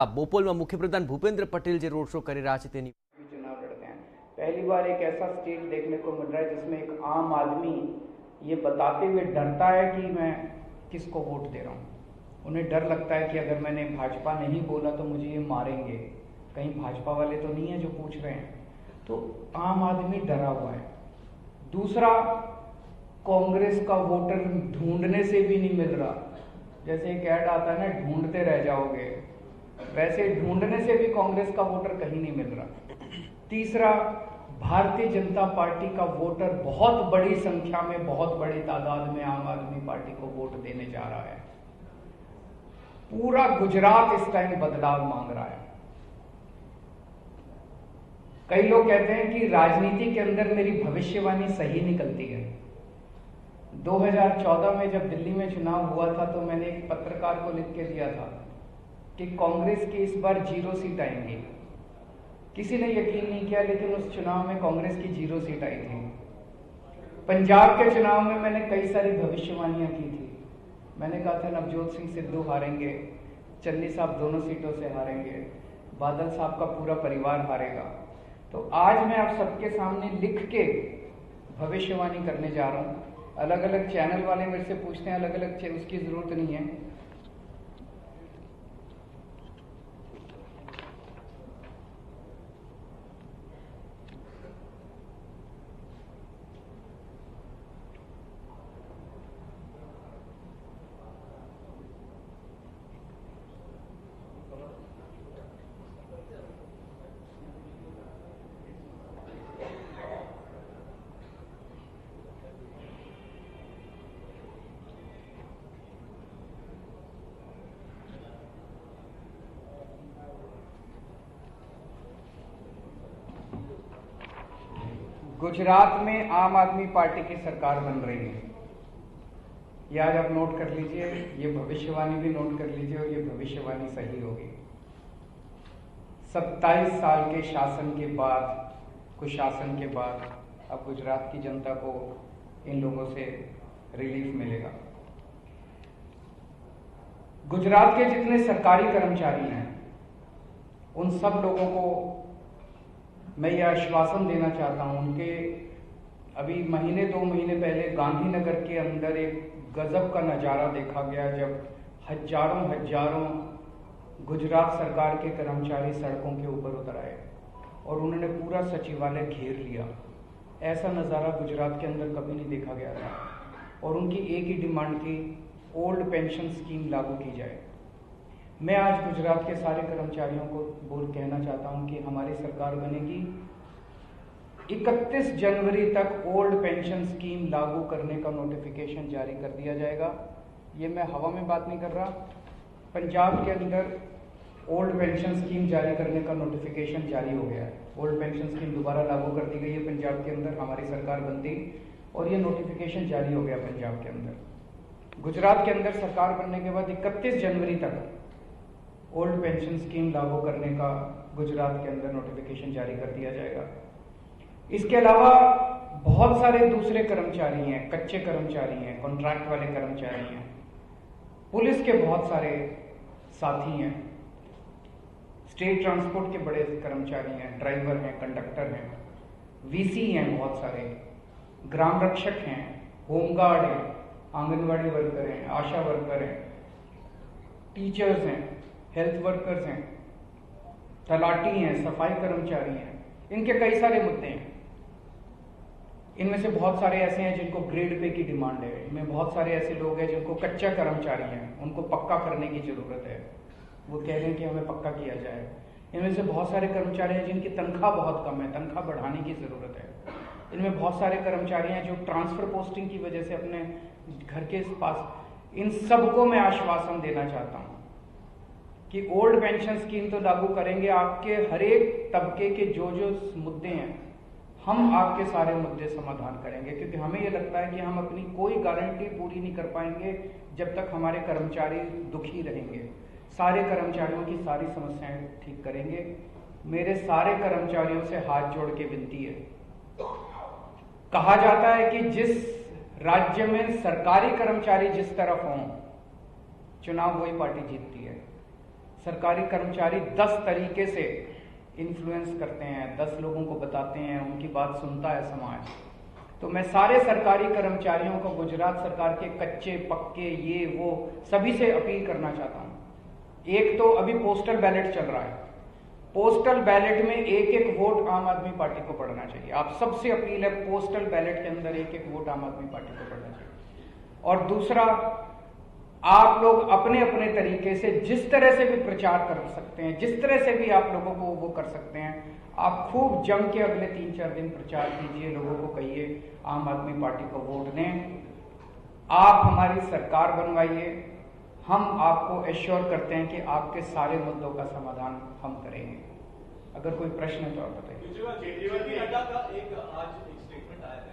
બોપલમાં મુખ્યપ્રધાન ભૂપેન્દ્ર પટેલ જે road show કરી રહ્યા છે તેની चुनाव लड़ते हैं। पहली बार एक ऐसा स्टेट देखने को मिल रहा है जिसमें एक आम आदमी ये बताते हुए डरता है कि मैं किसको वोट दे रहा हूँ। उन्हें डर लगता है कि अगर मैंने भाजपा नहीं बोला तो मुझे ये मारेंगे, कहीं भाजपा वाले तो नहीं है जो पूछ रहे हैं। तो आम आदमी डरा हुआ है। दूसरा, कांग्रेस का वोटर ढूंढने से भी नहीं मिल रहा। जैसे एक ऐड आता है ना, ढूंढते रह जाओगे, वैसे ढूंढने से भी कांग्रेस का वोटर कहीं नहीं मिल रहा। तीसरा, भारतीय जनता पार्टी का वोटर बहुत बड़ी संख्या में, बहुत बड़ी तादाद में आम आदमी पार्टी को वोट देने जा रहा है। पूरा गुजरात इस टाइम बदलाव मांग रहा है। कई लोग कहते हैं कि राजनीति के अंदर मेरी भविष्यवाणी सही निकलती है। 2014 में जब दिल्ली में चुनाव हुआ था तो मैंने एक पत्रकार को लिख के दिया था कि कांग्रेस की इस बार 0 सीट आएंगी। किसी ने यकीन नहीं किया, लेकिन उस चुनाव में कांग्रेस की 0 सीट आई थी। पंजाब के चुनाव में मैंने कई सारी भविष्यवाणियां की थी। मैंने कहा था नवजोत सिंह सिद्धू हारेंगे, चन्नी साहब दोनों सीटों से हारेंगे, बादल साहब का पूरा परिवार हारेगा। तो आज मैं आप सबके सामने लिख के भविष्यवाणी करने जा रहा हूं। अलग अलग चैनल वाले मेरे से पूछते हैं, अलग अलग उसकी जरूरत नहीं है। गुजरात में आम आदमी पार्टी की सरकार बन रही है। ये आज आप नोट कर लीजिए, ये भविष्यवाणी भी नोट कर लीजिए और ये भविष्यवाणी सही होगी। 27 साल के शासन के बाद, कुशासन के बाद अब गुजरात की जनता को इन लोगों से रिलीफ मिलेगा। गुजरात के जितने सरकारी कर्मचारी हैं उन सब लोगों को मैं ये आश्वासन देना चाहता हूं। उनके अभी 2 महीने पहले गांधीनगर के अंदर एक गजब का नज़ारा देखा गया, जब हजारों गुजरात सरकार के कर्मचारी सड़कों के ऊपर उतर आए और उन्होंने पूरा सचिवालय घेर लिया। ऐसा नज़ारा गुजरात के अंदर कभी नहीं देखा गया था। और उनकी एक ही डिमांड थी, ओल्ड पेंशन स्कीम लागू की जाए। मैं आज गुजरात के सारे कर्मचारियों को कहना चाहता हूं कि हमारी सरकार बनेगी, 31 जनवरी तक ओल्ड पेंशन स्कीम लागू करने का नोटिफिकेशन जारी कर दिया जाएगा। ये मैं हवा में बात नहीं कर रहा। पंजाब के अंदर ओल्ड पेंशन स्कीम जारी करने का नोटिफिकेशन जारी हो गया है। ओल्ड पेंशन स्कीम दोबारा लागू कर दी गई है पंजाब के अंदर, हमारी सरकार बनती और ये नोटिफिकेशन जारी हो गया पंजाब के अंदर। गुजरात के अंदर सरकार बनने के बाद 31 जनवरी तक ओल्ड पेंशन स्कीम लागू करने का गुजरात के अंदर नोटिफिकेशन जारी कर दिया जाएगा। इसके अलावा बहुत सारे दूसरे कर्मचारी हैं, कच्चे कर्मचारी हैं, कॉन्ट्रैक्ट वाले कर्मचारी हैं, पुलिस के बहुत सारे साथी हैं, स्टेट ट्रांसपोर्ट के बड़े कर्मचारी हैं, ड्राइवर हैं, कंडक्टर हैं, वीसी हैं, बहुत सारे ग्राम रक्षक हैं, होमगार्ड हैं, आंगनवाड़ी वर्कर हैं, आशा वर्कर हैं, टीचर्स हैं, हेल्थ वर्कर्स हैं, तलाटी हैं, सफाई कर्मचारी हैं। इनके कई सारे मुद्दे हैं। इनमें से बहुत सारे ऐसे हैं जिनको ग्रेड पे की डिमांड है। इनमें बहुत सारे ऐसे लोग हैं जिनको कच्चा कर्मचारी हैं, उनको पक्का करने की जरूरत है। वो कह रहे हैं कि हमें पक्का किया जाए। इनमें से बहुत सारे कर्मचारी हैं जिनकी तनख्वाह बहुत कम है, तनख्वाह बढ़ाने की जरूरत है। इनमें बहुत सारे कर्मचारी हैं जो ट्रांसफर पोस्टिंग की वजह से अपने घर के पास, इन सबको मैं आश्वासन देना चाहता हूं कि ओल्ड पेंशन स्कीम तो लागू करेंगे। आपके हर एक तबके के जो मुद्दे हैं, हम आपके सारे मुद्दे समाधान करेंगे, क्योंकि हमें ये लगता है कि हम अपनी कोई गारंटी पूरी नहीं कर पाएंगे जब तक हमारे कर्मचारी दुखी रहेंगे। सारे कर्मचारियों की सारी समस्याएं ठीक करेंगे। मेरे सारे कर्मचारियों से हाथ जोड़ के विनती है। कहा जाता है कि जिस राज्य में सरकारी कर्मचारी जिस तरफ हों, चुनाव वही पार्टी जीतती है। सरकारी कर्मचारी 10 तरीके से इन्फ्लुएंस करते हैं, 10 लोगों को बताते हैं, उनकी बात सुनता है समाज। तो मैं सारे सरकारी कर्मचारियों को, गुजरात सरकार के कच्चे पक्के ये वो सभी से अपील करना चाहता हूं। एक तो अभी पोस्टल बैलेट चल रहा है, पोस्टल बैलेट में एक एक वोट आम आदमी पार्टी को पड़ना चाहिए। आप सबसे अपील है, पोस्टल बैलेट के अंदर एक एक वोट आम आदमी पार्टी को पड़ना चाहिए। और दूसरा, आप लोग अपने अपने तरीके से जिस तरह से भी प्रचार कर सकते हैं, जिस तरह से भी आप लोगों को वो कर सकते हैं, आप खूब जम के अगले 3-4 दिन प्रचार कीजिए, लोगों को कहिए आम आदमी पार्टी को वोट दें, आप हमारी सरकार बनवाइए। हम आपको एश्योर करते हैं कि आपके सारे मुद्दों का समाधान हम करेंगे। अगर कोई प्रश्न है तो आप बताइए। केजरीवाल जी, नड्डा का आज एक स्टेटमेंट आया है